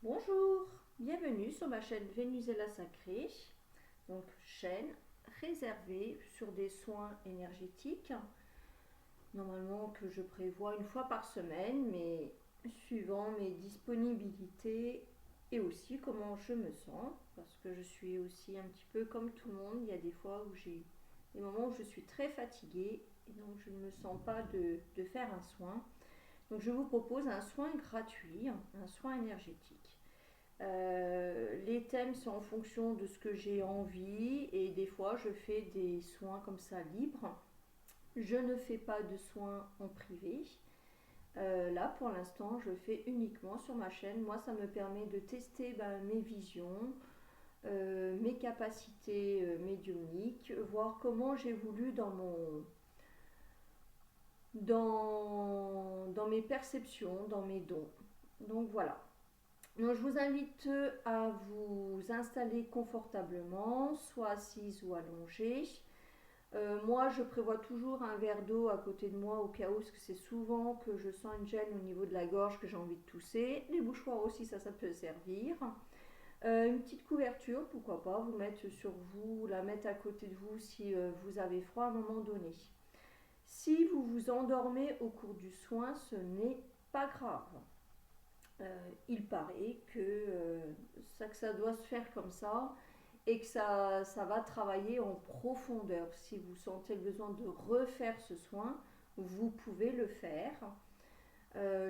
Bonjour, bienvenue sur ma chaîne Vénusella Sacrée, donc chaîne réservée sur des soins énergétiques, normalement que je prévois une fois par semaine, mais suivant mes disponibilités et aussi comment je me sens, parce que je suis aussi un petit peu comme tout le monde, il y a des fois où j'ai des moments où je suis très fatiguée et donc je ne me sens pas de faire un soin. Donc je vous propose un soin gratuit, un soin énergétique. Les thèmes sont en fonction de ce que j'ai envie et des fois je fais des soins comme ça libres. Je ne fais pas de soins en privé. Là pour l'instant je fais uniquement sur ma chaîne. Moi ça me permet de tester mes visions, mes capacités médiumniques, voir comment j'évolue dans mes perceptions, dans mes dons. Donc voilà. Donc, je vous invite à vous installer confortablement, soit assise ou allongée. Moi, je prévois toujours un verre d'eau à côté de moi au cas où, parce que c'est souvent que je sens une gêne au niveau de la gorge, que j'ai envie de tousser. Les mouchoirs aussi, ça peut servir. Une petite couverture, pourquoi pas, vous mettre sur vous, la mettre à côté de vous si vous avez froid à un moment donné. Si vous vous endormez au cours du soin, ce n'est pas grave. Il paraît que ça doit se faire comme ça et que ça va travailler en profondeur. Si vous sentez le besoin de refaire ce soin, vous pouvez le faire.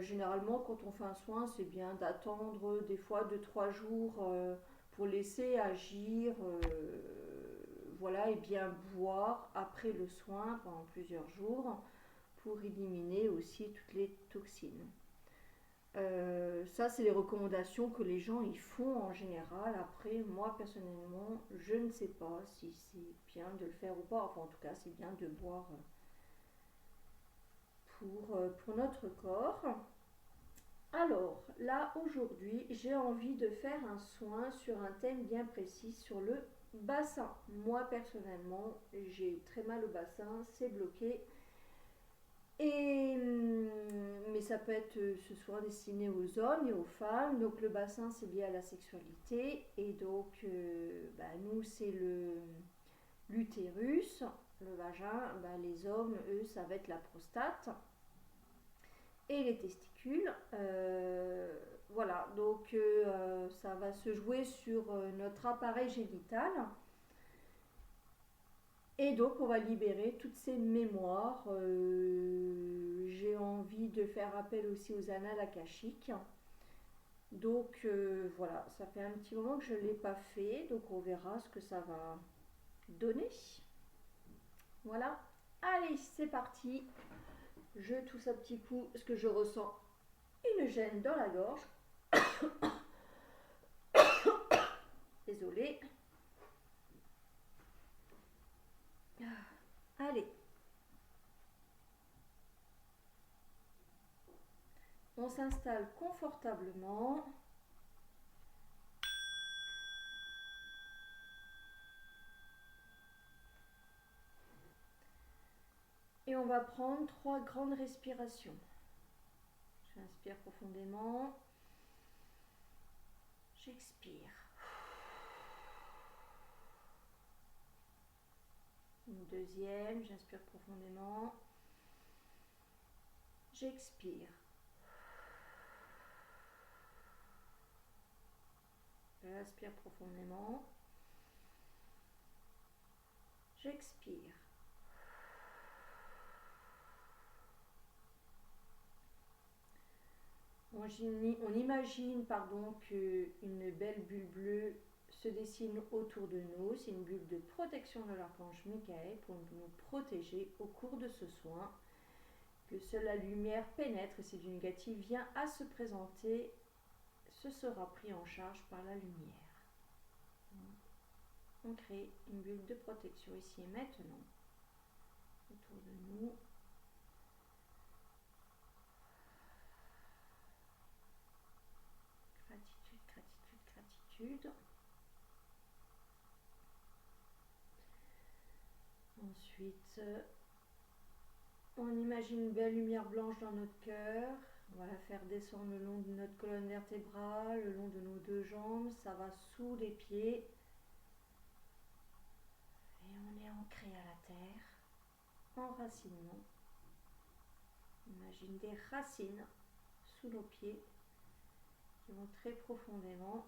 Généralement, quand on fait un soin, c'est bien d'attendre des fois 2-3 jours pour laisser agir, voilà, et bien boire après le soin pendant plusieurs jours pour éliminer aussi toutes les toxines. Ça, c'est les recommandations que les gens y font en général. Après, moi personnellement, je ne sais pas si c'est bien de le faire ou pas. Enfin, en tout cas, c'est bien de boire pour notre corps. Alors, là, aujourd'hui, j'ai envie de faire un soin sur un thème bien précis, sur le bassin. Moi, personnellement, j'ai très mal au bassin, c'est bloqué. Mais ça peut être ce soin destiné aux hommes et aux femmes. Donc le bassin c'est lié à la sexualité et donc nous c'est l'utérus, le vagin. Les hommes eux ça va être la prostate et les testicules. Voilà donc ça va se jouer sur notre appareil génital. Et donc on va libérer toutes ces mémoires. J'ai envie de faire appel aussi aux annales akashiques. Donc voilà, ça fait un petit moment que je ne l'ai pas fait, donc on verra ce que ça va donner. Voilà, allez c'est parti. Je tousse un petit coup parce que je ressens une gêne dans la gorge. Désolée. Allez, on s'installe confortablement. Et on va prendre 3 grandes respirations. J'inspire profondément. J'expire. Une deuxième, j'inspire profondément. J'expire. J'inspire profondément. J'expire. On imagine qu'une belle bulle bleue se dessine autour de nous. C'est une bulle de protection de l'archange Michael pour nous protéger au cours de ce soin. Que seule la lumière pénètre et si du négatif vient à se présenter, ce sera pris en charge par la lumière. On crée une bulle de protection ici et maintenant autour de nous. Gratitude, gratitude, gratitude. Ensuite, on imagine une belle lumière blanche dans notre cœur. On va la faire descendre le long de notre colonne vertébrale, le long de nos deux jambes, ça va sous les pieds. Et on est ancré à la terre, enracinement. Imagine des racines sous nos pieds qui vont très profondément.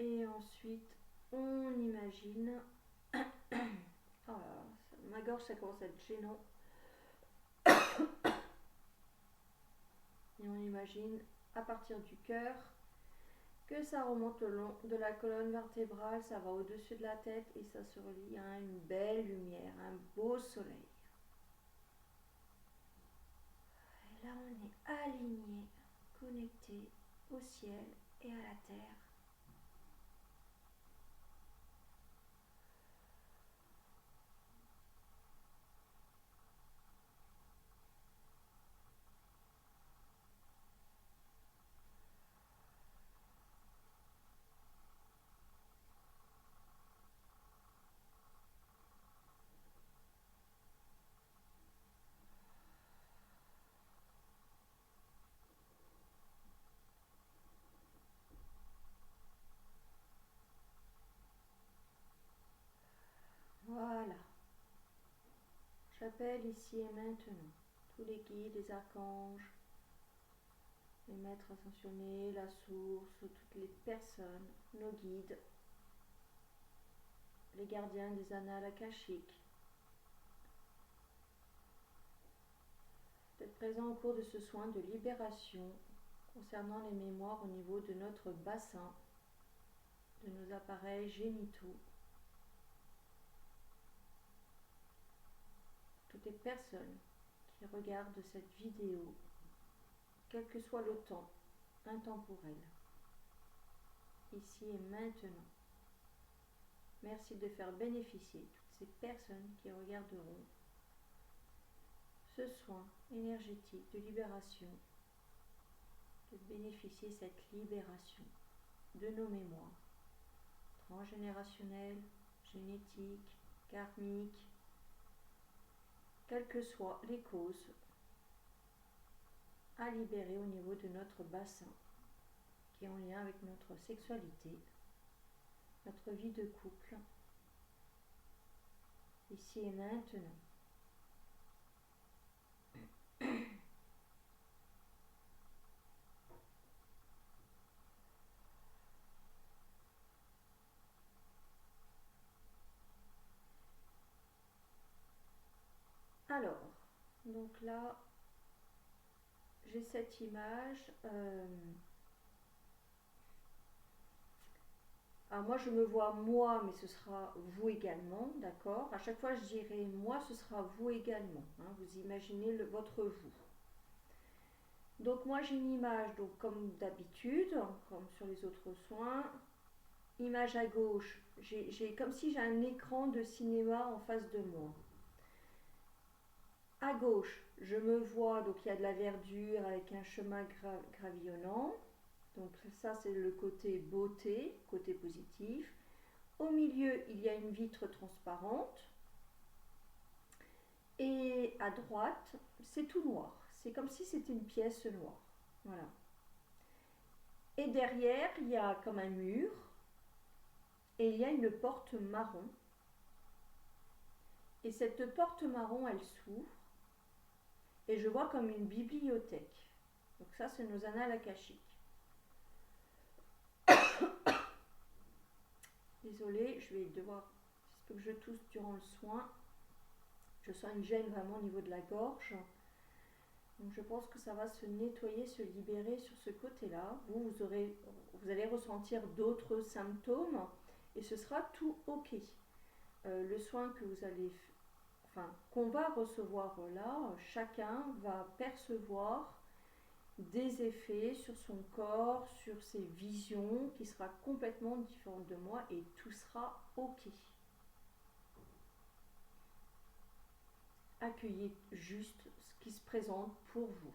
Et ensuite, on imagine... Oh là là, ma gorge, ça commence à être gênant. Et on imagine, à partir du cœur, que ça remonte le long de la colonne vertébrale, ça va au-dessus de la tête et ça se relie à une belle lumière, un beau soleil. Et là, on est aligné, connecté au ciel et à la terre. Voilà. J'appelle ici et maintenant tous les guides, les archanges, les maîtres ascensionnés, la source, toutes les personnes, nos guides, les gardiens des annales akashiques, d'être présents au cours de ce soin de libération concernant les mémoires au niveau de notre bassin, de nos appareils génitaux. Toutes les personnes qui regardent cette vidéo, quel que soit le temps intemporel, ici et maintenant. Merci de faire bénéficier toutes ces personnes qui regarderont ce soin énergétique de libération, de bénéficier cette libération de nos mémoires transgénérationnelles, génétiques, karmiques, quelles que soient les causes à libérer au niveau de notre bassin, qui est en lien avec notre sexualité, notre vie de couple, ici et maintenant. Alors, donc là, j'ai cette image. Alors moi, je me vois moi, mais ce sera vous également, d'accord? À chaque fois, je dirai moi, ce sera vous également. Hein, vous imaginez votre vous. Donc moi, j'ai une image, donc comme d'habitude, comme sur les autres soins. Image à gauche, j'ai comme si j'ai un écran de cinéma en face de moi. À gauche, je me vois, donc il y a de la verdure avec un chemin gravillonnant. Donc ça, c'est le côté beauté, côté positif. Au milieu, il y a une vitre transparente. Et à droite, c'est tout noir. C'est comme si c'était une pièce noire. Voilà. Et derrière, il y a comme un mur. Et il y a une porte marron. Et cette porte marron, elle s'ouvre. Et je vois comme une bibliothèque. Donc ça, c'est nos annales akashiques. Désolée, je vais devoir... Il se peut que je tousse durant le soin. Je sens une gêne vraiment au niveau de la gorge. Donc je pense que ça va se nettoyer, se libérer sur ce côté-là. Vous allez ressentir d'autres symptômes et ce sera tout ok. Le soin que vous allez... qu'on va recevoir là, chacun va percevoir des effets sur son corps, sur ses visions, qui sera complètement différente de moi et tout sera ok. Accueillez juste ce qui se présente pour vous.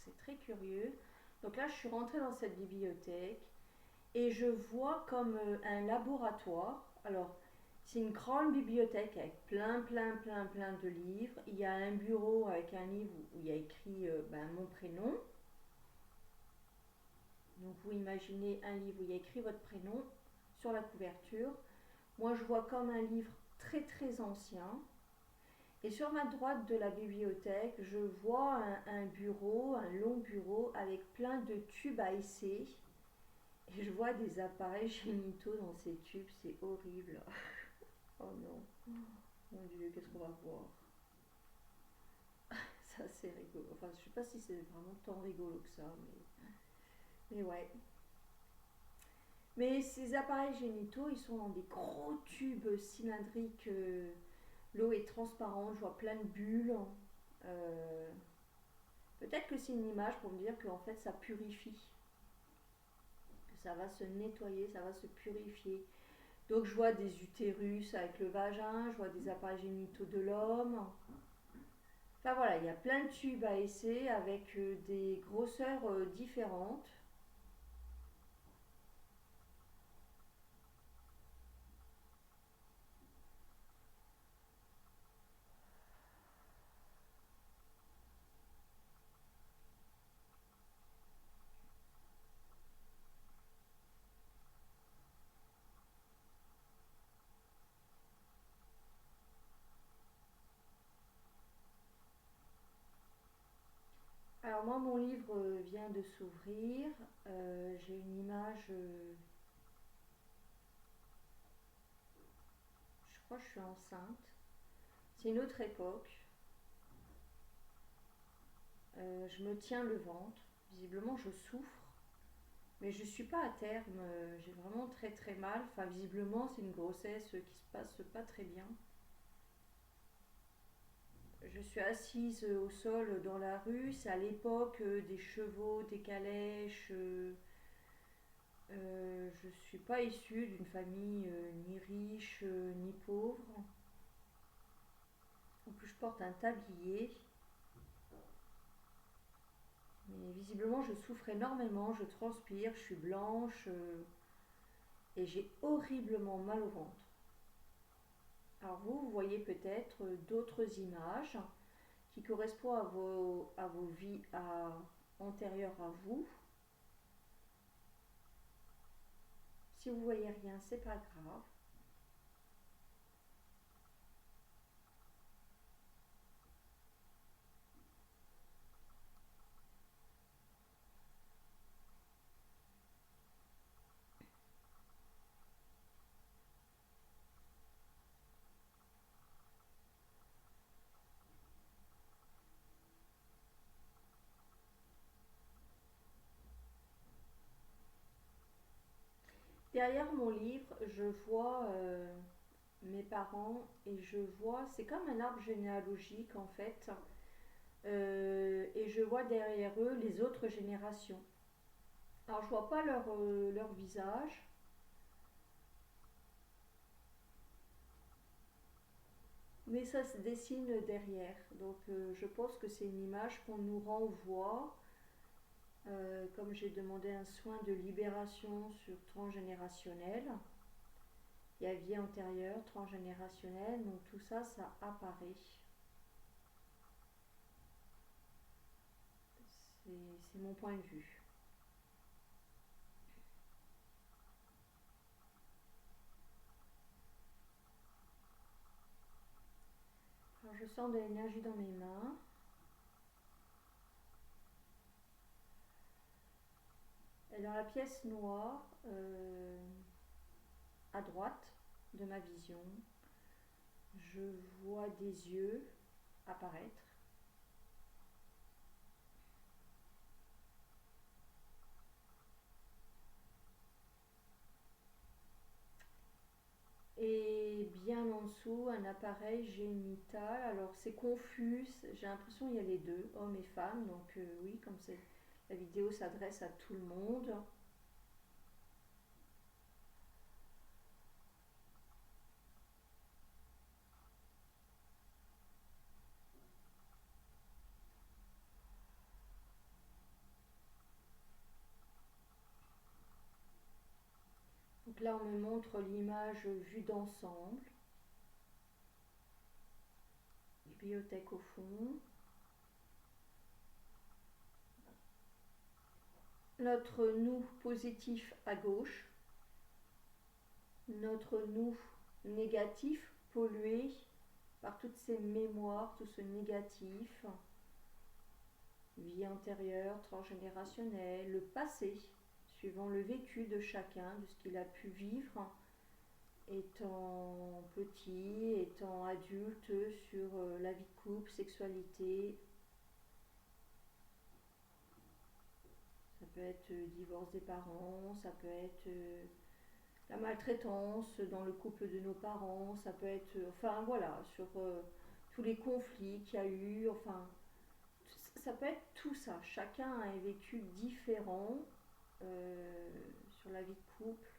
c'est très curieux. Donc là, je suis rentrée dans cette bibliothèque et je vois comme un laboratoire. Alors, c'est une grande bibliothèque avec plein de livres. Il y a un bureau avec un livre où il y a écrit mon prénom. Donc, vous imaginez un livre où il y a écrit votre prénom sur la couverture. Moi, je vois comme un livre très ancien. Et sur ma droite de la bibliothèque, je vois un bureau, un long bureau avec plein de tubes à essai. Et je vois des appareils génitaux dans ces tubes, c'est horrible. Oh non, mon Dieu, qu'est-ce qu'on va voir? Ça c'est rigolo. Enfin, je sais pas si c'est vraiment tant rigolo que ça, mais ouais. Mais ces appareils génitaux, ils sont dans des gros tubes cylindriques. L'eau est transparente, je vois plein de bulles. Euh, Peut-être que c'est une image pour me dire qu'en fait ça purifie, que ça va se nettoyer, ça va se purifier. Donc je vois des utérus avec le vagin, je vois des appareils génitaux de l'homme. Enfin voilà, il y a plein de tubes à essai avec des grosseurs différentes. Alors moi mon livre vient de s'ouvrir. J'ai une image, je crois que je suis enceinte. C'est une autre époque. Je me tiens le ventre. Visiblement je souffre. Mais je suis pas à terme, j'ai vraiment très mal. Enfin, visiblement, c'est une grossesse qui se passe pas très bien. Je suis assise au sol dans la rue. C'est à l'époque des chevaux, des calèches. Je suis pas issue d'une famille ni riche ni pauvre. En plus, je porte un tablier. Mais visiblement, je souffre énormément. Je transpire, je suis blanche et j'ai horriblement mal au ventre. Alors vous voyez peut-être d'autres images qui correspondent à vos vies antérieures à vous. Si vous voyez rien, c'est pas grave. Derrière mon livre, je vois mes parents et je vois, c'est comme un arbre généalogique en fait, et je vois derrière eux les autres générations. Alors je vois pas leur visage, mais ça se dessine derrière. Donc je pense que c'est une image qu'on nous renvoie. Comme j'ai demandé un soin de libération sur transgénérationnel, il y a vie antérieure, transgénérationnelle, donc tout ça, ça apparaît. C'est mon point de vue. Alors je sens de l'énergie dans mes mains. Et dans la pièce noire, à droite de ma vision, je vois des yeux apparaître. Et bien en dessous, un appareil génital. Alors c'est confus, j'ai l'impression qu'il y a les deux, hommes et femmes. Donc oui, comme c'est la vidéo s'adresse à tout le monde. Donc là, on me montre l'image vue d'ensemble. Bibliothèque au fond. Notre nous positif à gauche. Notre nous négatif pollué par toutes ces mémoires, tout ce négatif. Vie antérieure, transgénérationnelle, le passé, suivant le vécu de chacun, de ce qu'il a pu vivre étant petit, étant adulte, sur la vie de couple, sexualité. Ça peut être divorce des parents, ça peut être la maltraitance dans le couple de nos parents, ça peut être, enfin voilà, sur tous les conflits qu'il y a eu, enfin, ça peut être tout ça. Chacun a un vécu différent sur la vie de couple,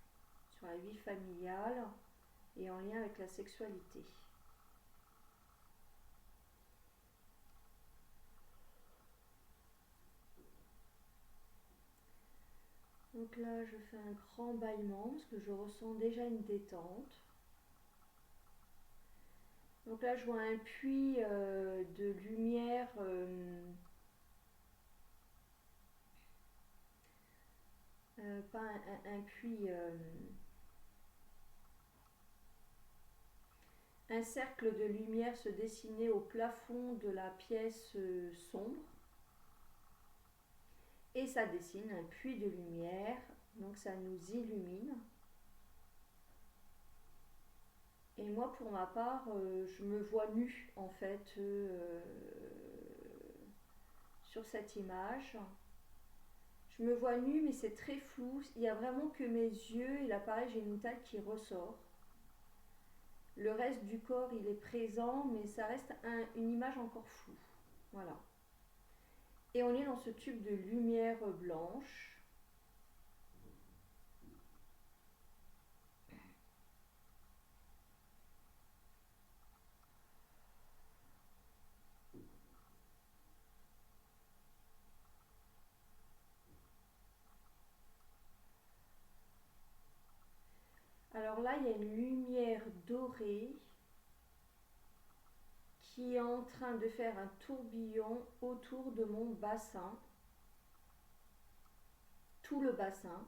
sur la vie familiale et en lien avec la sexualité. Donc là, je fais un grand bâillement parce que je ressens déjà une détente. Donc là, je vois un puits de lumière pas un puits, un cercle de lumière se dessiner au plafond de la pièce sombre. Et ça dessine un puits de lumière, donc ça nous illumine. Et moi, pour ma part, je me vois nue en fait sur cette image. Je me vois nue, mais c'est très flou. Il n'y a vraiment que mes yeux et l'appareil génital qui ressort. Le reste du corps, il est présent, mais ça reste une image encore floue. Voilà. Et on est dans ce tube de lumière blanche. Alors là, il y a une lumière dorée qui est en train de faire un tourbillon autour de mon bassin, tout le bassin,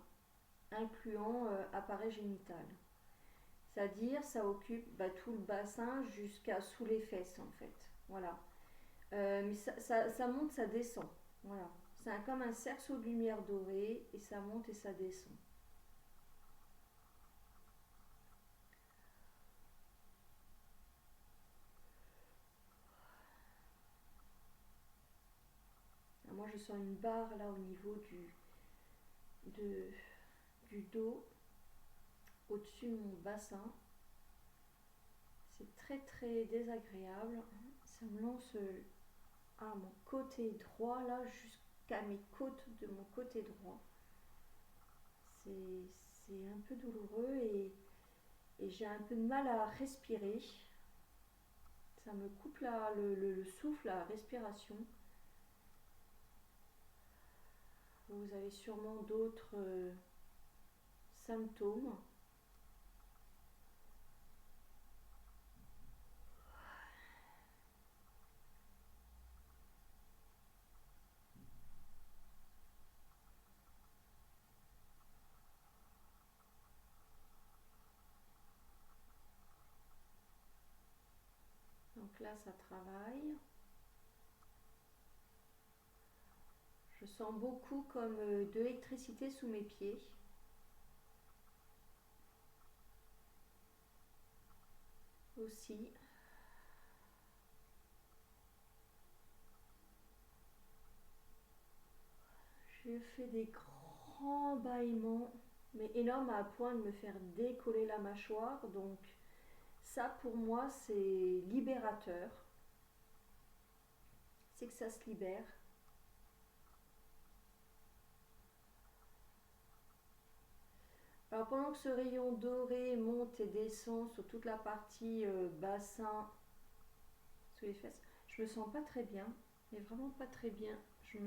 incluant appareil génital. C'est-à-dire, ça occupe tout le bassin jusqu'à sous les fesses en fait. Voilà. Mais ça monte, ça descend. Voilà. C'est comme un cerceau de lumière dorée et ça monte et ça descend. Alors moi, je sens une barre là au niveau du dos, au-dessus de mon bassin. C'est très très désagréable. Ça me lance à mon côté droit, là, jusqu'à mes côtes de mon côté droit. C'est un peu douloureux et j'ai un peu de mal à respirer. Ça me coupe le souffle, la respiration. Vous avez sûrement d'autres symptômes. Donc là, ça travaille. Je sens beaucoup comme de l'électricité sous mes pieds. Aussi. Je fais des grands bâillements, mais énormes à point de me faire décoller la mâchoire. Donc ça, pour moi, c'est libérateur. C'est que ça se libère. Alors pendant que ce rayon doré monte et descend sur toute la partie bassin, sous les fesses, je me sens pas très bien, mais vraiment pas très bien. J'ai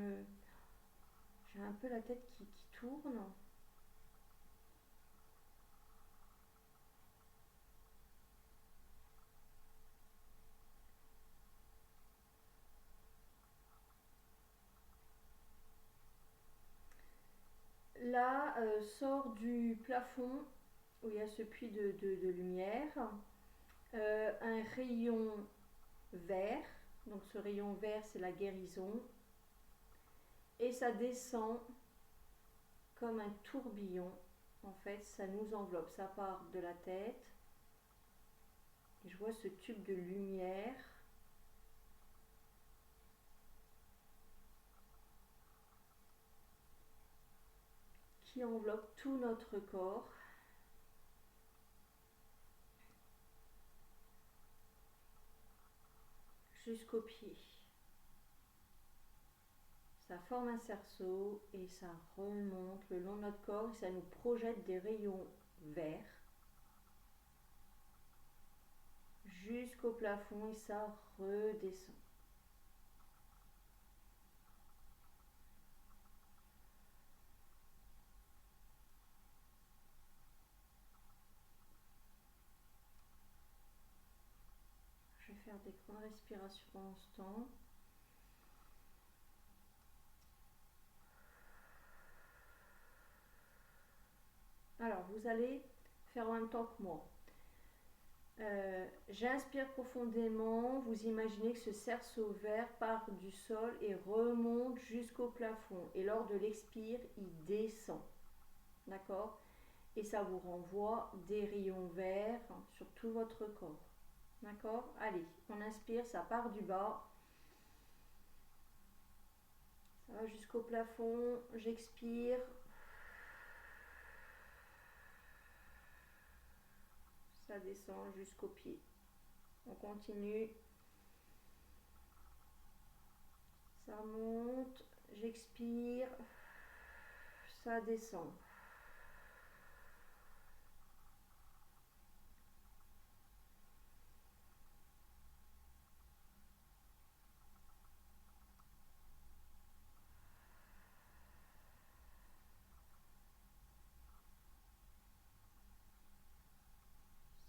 un peu la tête qui tourne. là sort du plafond où il y a ce puits de lumière un rayon vert. Donc ce rayon vert, c'est la guérison. Et ça descend comme un tourbillon. En fait, ça nous enveloppe. Ça part de la tête. Et je vois ce tube de lumière qui enveloppe tout notre corps. Jusqu'aux pieds. Ça forme un cerceau et ça remonte le long de notre corps et ça nous projette des rayons verts jusqu'au plafond et ça redescend. Je vais faire des grandes respirations pendant ce temps. Alors, vous allez faire en même temps que moi. J'inspire profondément, vous imaginez que ce cerceau vert part du sol et remonte jusqu'au plafond. Et lors de l'expire, il descend. D'accord? Et ça vous renvoie des rayons verts sur tout votre corps. D'accord? Allez, on inspire, ça part du bas. Ça va jusqu'au plafond. J'expire. Ça descend jusqu'au pied. On continue. Ça monte. J'expire. Ça descend.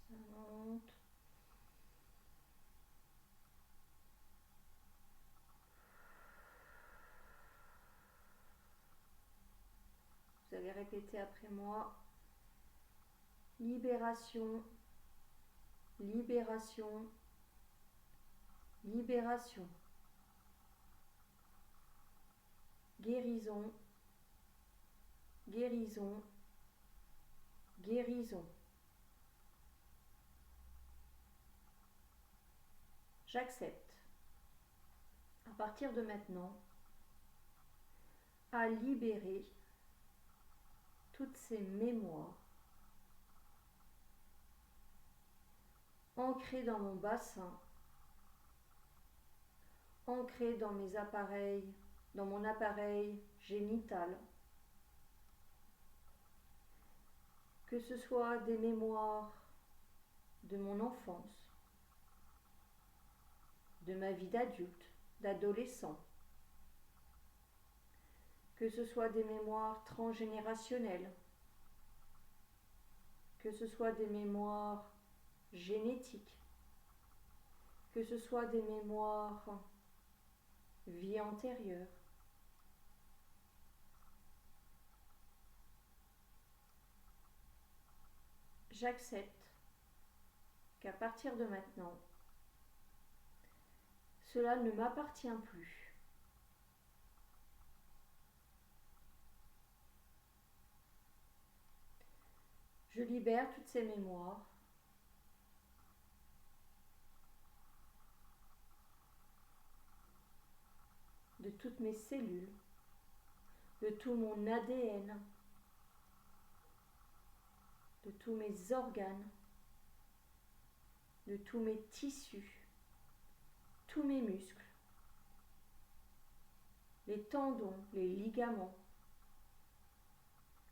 Ça monte. Vous allez répéter après moi. Libération, libération, libération. Guérison, guérison, guérison. J'accepte, à partir de maintenant, à libérer toutes ces mémoires ancrées dans mon bassin, ancrées dans mes appareils, dans mon appareil génital, que ce soit des mémoires de mon enfance, de ma vie d'adulte, d'adolescent, que ce soit des mémoires transgénérationnelles, que ce soit des mémoires génétiques, que ce soit des mémoires vie antérieure. J'accepte qu'à partir de maintenant, cela ne m'appartient plus. Je libère toutes ces mémoires de toutes mes cellules, de tout mon ADN, de tous mes organes, de tous mes tissus, tous mes muscles, les tendons, les ligaments,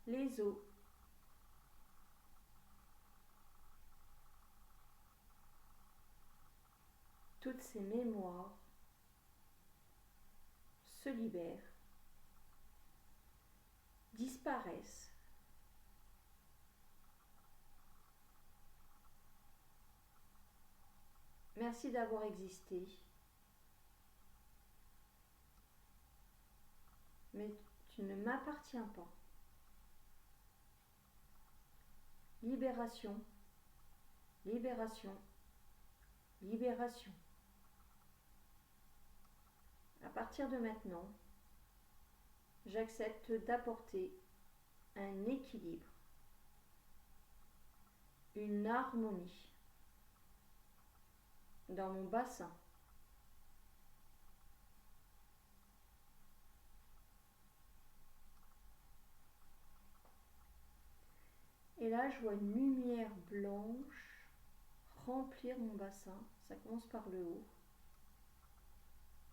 les os, toutes ces mémoires se libèrent, disparaissent. Merci d'avoir existé, mais tu ne m'appartiens pas. libération, libération, libération. À partir de maintenant, j'accepte d'apporter un équilibre, une harmonie dans mon bassin. Et là, je vois une lumière blanche remplir mon bassin. Ça commence par le haut.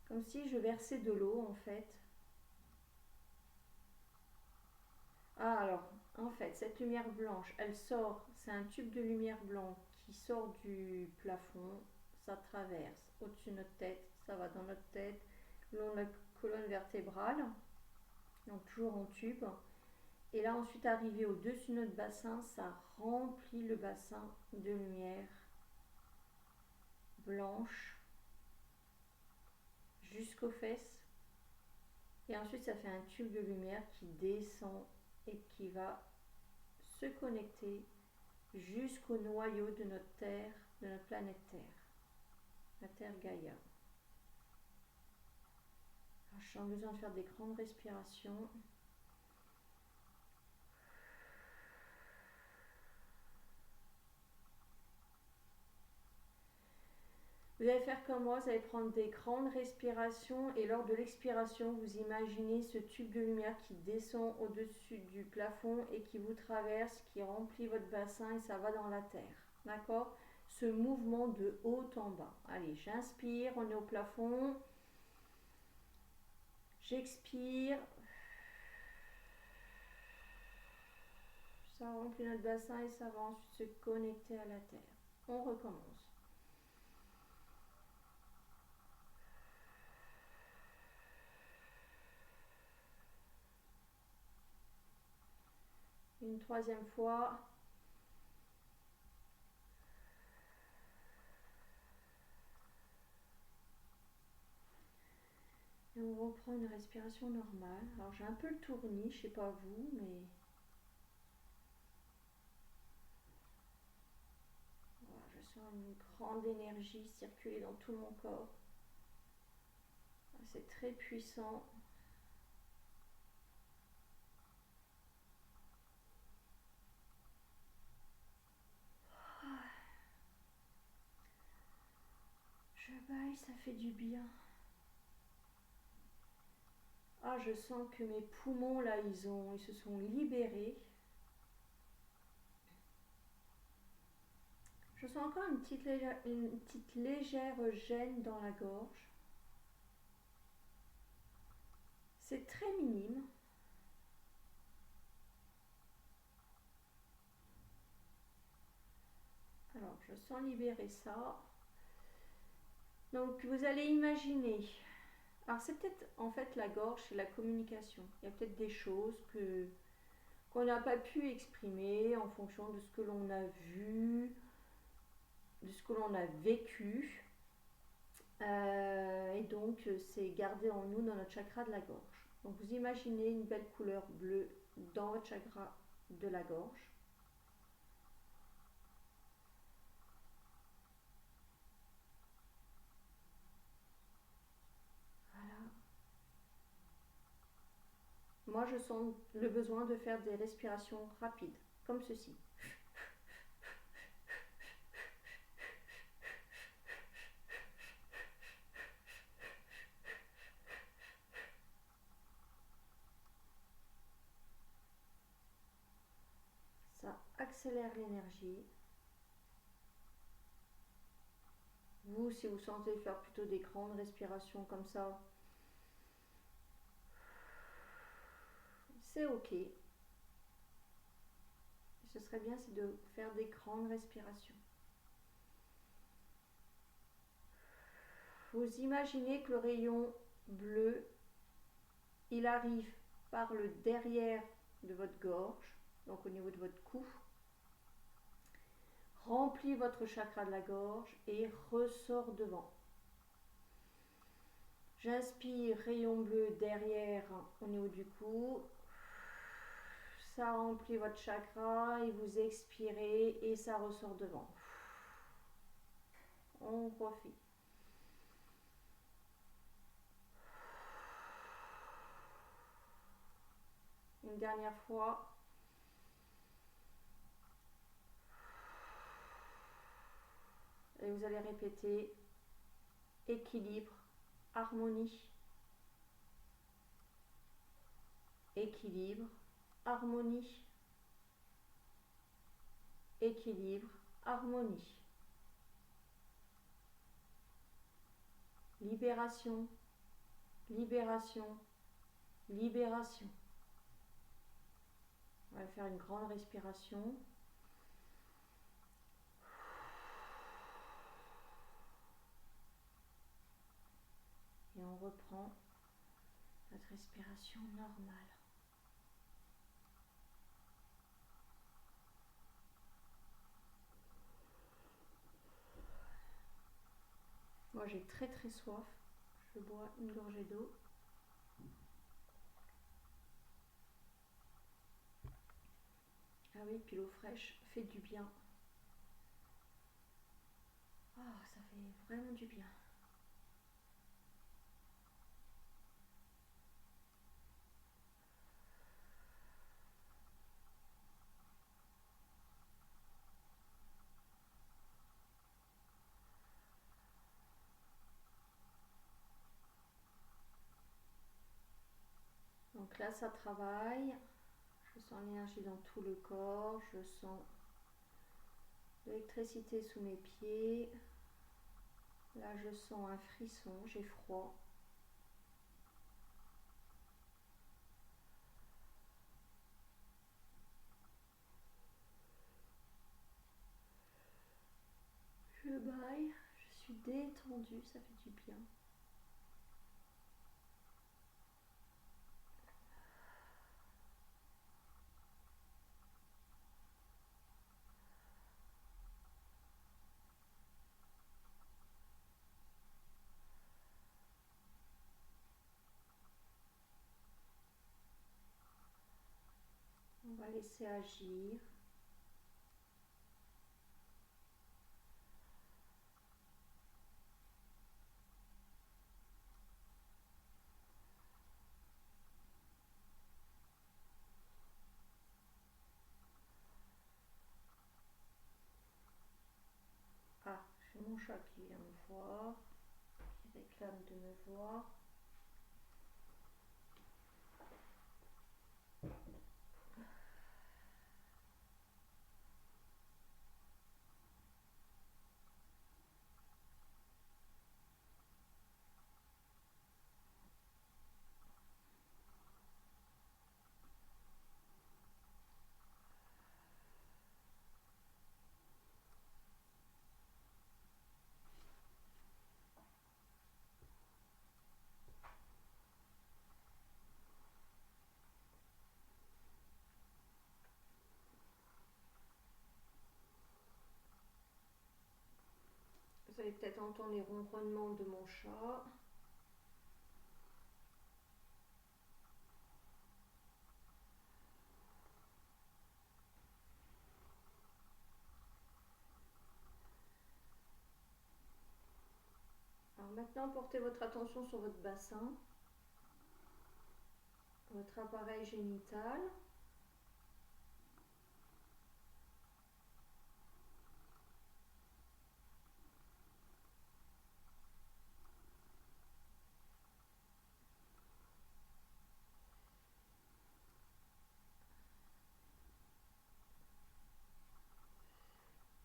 Comme si je versais de l'eau en fait. Ah alors, en fait, cette lumière blanche, elle sort, c'est un tube de lumière blanc qui sort du plafond, ça traverse au-dessus de notre tête, ça va dans notre tête, le long de la colonne vertébrale, donc toujours en tube. Et là, ensuite, arrivé au-dessus de notre bassin, ça remplit le bassin de lumière blanche jusqu'aux fesses. Et ensuite, ça fait un tube de lumière qui descend et qui va se connecter jusqu'au noyau de notre Terre, de notre planète Terre, la Terre Gaïa. Alors, je sens besoin de faire des grandes respirations. Vous allez faire comme moi, vous allez prendre des grandes respirations et lors de l'expiration, vous imaginez ce tube de lumière qui descend au-dessus du plafond et qui vous traverse, qui remplit votre bassin et ça va dans la terre. D'accord? Ce mouvement de haut en bas. Allez, j'inspire, on est au plafond. J'expire. Ça remplit notre bassin et ça va ensuite se connecter à la terre. On recommence. Une troisième fois. Et on reprend une respiration normale. Alors j'ai un peu le tournis, je sais pas vous, mais voilà, je sens une grande énergie circuler dans tout mon corps. C'est très puissant. Je baille, ça fait du bien. Ah, je sens que mes poumons là, ils se sont libérés. Je sens encore une petite légère gêne dans la gorge. C'est très minime. Alors, je sens libérer ça. Donc, vous allez imaginer. Alors, c'est peut-être en fait la gorge, c'est la communication. Il y a peut-être des choses qu'on n'a pas pu exprimer en fonction de ce que l'on a vu, de ce que l'on a vécu. Et donc, c'est gardé en nous, dans notre chakra de la gorge. Donc, vous imaginez une belle couleur bleue dans votre chakra de la gorge. Voilà. Moi, je sens le besoin de faire des respirations rapides, comme ceci. Ça accélère l'énergie. Vous, si vous sentez faire plutôt des grandes respirations comme ça, c'est ok. Ce serait bien, c'est de faire des grandes respirations. Vous imaginez que le rayon bleu, il arrive par le derrière de votre gorge, donc au niveau de votre cou, remplit votre chakra de la gorge et ressort devant. J'inspire, rayon bleu derrière au niveau du cou, Ça remplit votre chakra et vous expirez et ça ressort devant. On refait. Une dernière fois. Et vous allez répéter équilibre, harmonie. Équilibre, harmonie. Équilibre, harmonie. Libération, libération, libération. On va faire une grande respiration. Et on reprend notre respiration normale. Moi j'ai très très soif. Je bois une gorgée d'eau. Ah oui, puis l'eau fraîche fait du bien. Ah, ça fait vraiment du bien. Donc là, ça travaille. Je sens l'énergie dans tout le corps. Je sens l'électricité sous mes pieds. Là, je sens un frisson. J'ai froid. Je baille. Je suis détendue. Ça fait du bien. On va laisser agir. Ah, j'ai mon chat qui vient me voir, qui réclame de me voir. Vous allez peut-être entendre les ronronnements de mon chat. Alors maintenant, portez votre attention sur votre bassin, votre appareil génital.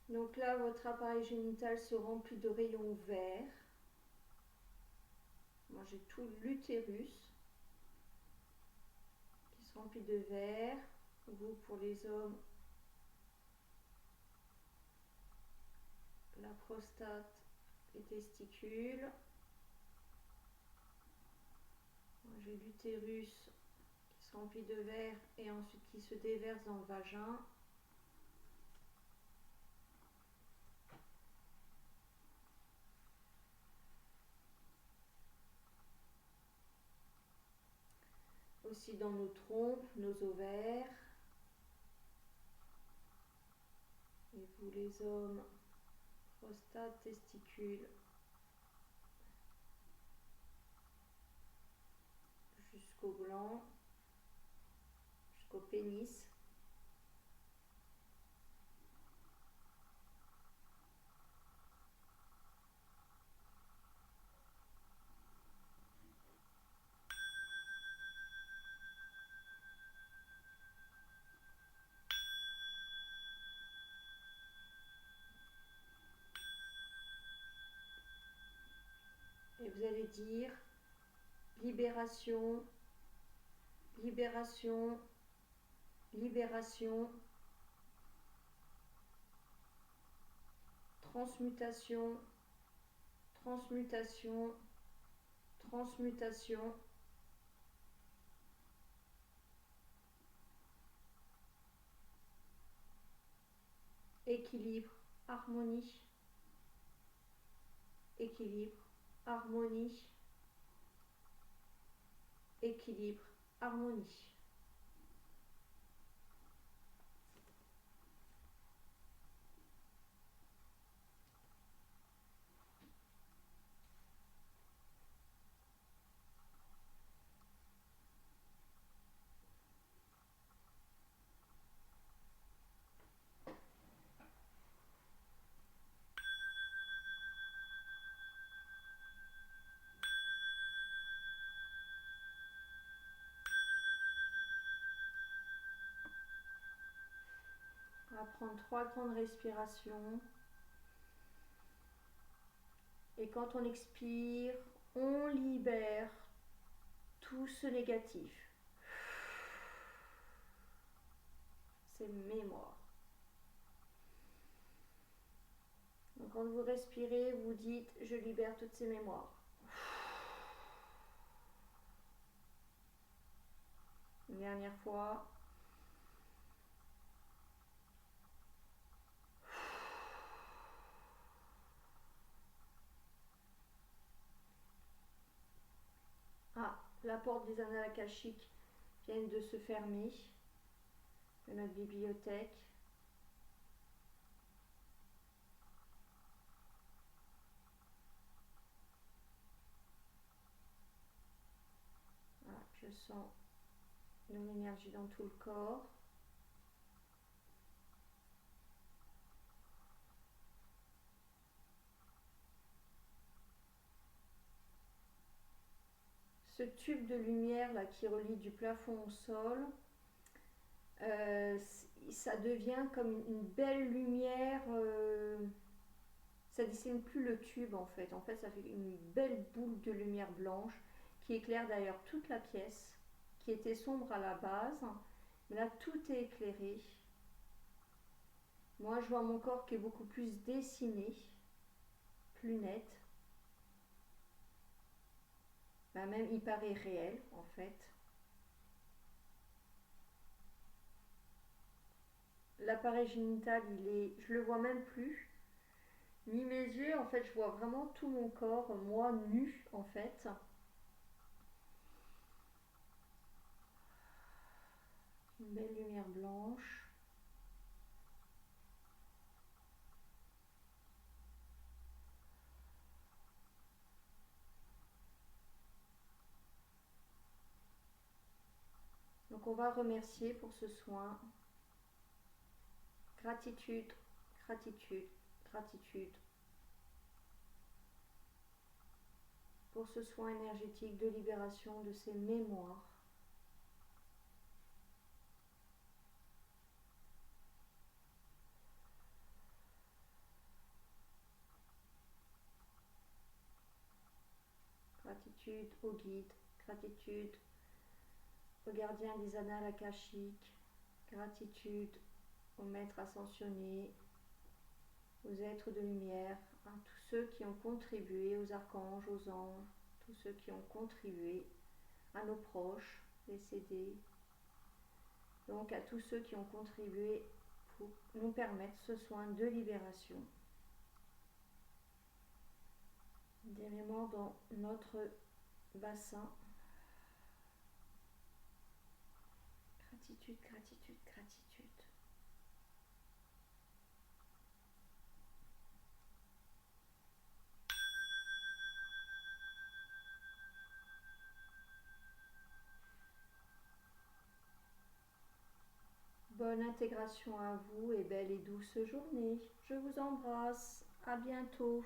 Donc là, votre appareil génital se remplit de rayons verts. Moi, j'ai tout l'utérus qui se remplit de vert. Vous, pour les hommes, la prostate, les testicules. Moi, j'ai l'utérus qui se remplit de verre et ensuite qui se déverse dans le vagin. Aussi dans nos trompes, nos ovaires. vous les hommes, prostate, testicules, jusqu'au gland, jusqu'au pénis. Et vous allez dire libération, libération, libération, transmutation, transmutation, transmutation. Équilibre, harmonie, équilibre, harmonie, équilibre, harmonie. On va prendre 3 grandes respirations. Et quand on expire, on libère tout ce négatif. C'est mémoire. Donc quand vous respirez, vous dites « Je libère toutes ces mémoires ». Une dernière fois. Ah, la porte des annales akashiques vient de se fermer de notre bibliothèque. Voilà, je sens une énergie dans tout le corps. Ce tube de lumière là qui relie du plafond au sol, ça devient comme une belle lumière. Ça dessine plus le tube en fait. En fait, ça fait une belle boule de lumière blanche qui éclaire d'ailleurs toute la pièce, qui était sombre à la base. Mais là, tout est éclairé. Moi, je vois mon corps qui est beaucoup plus dessiné, plus net. Bah, même, il paraît réel en fait. L'appareil génital, je le vois même plus. Ni mes yeux, en fait, je vois vraiment tout mon corps, moi, nu, en fait. Une belle lumière blanche. Donc, on va remercier pour ce soin. Gratitude, gratitude, gratitude. Pour ce soin énergétique de libération de ces mémoires. Gratitude au guide, gratitude au gardien des annales akashiques, gratitude aux maîtres ascensionnés, aux êtres de lumière, à tous ceux qui ont contribué, aux archanges, aux anges, tous ceux qui ont contribué, à nos proches décédés, donc à tous ceux qui ont contribué pour nous permettre ce soin de libération des mémoires dans notre bassin. Gratitude, gratitude, gratitude. bonne intégration à vous et belle et douce journée. Je vous embrasse. À bientôt.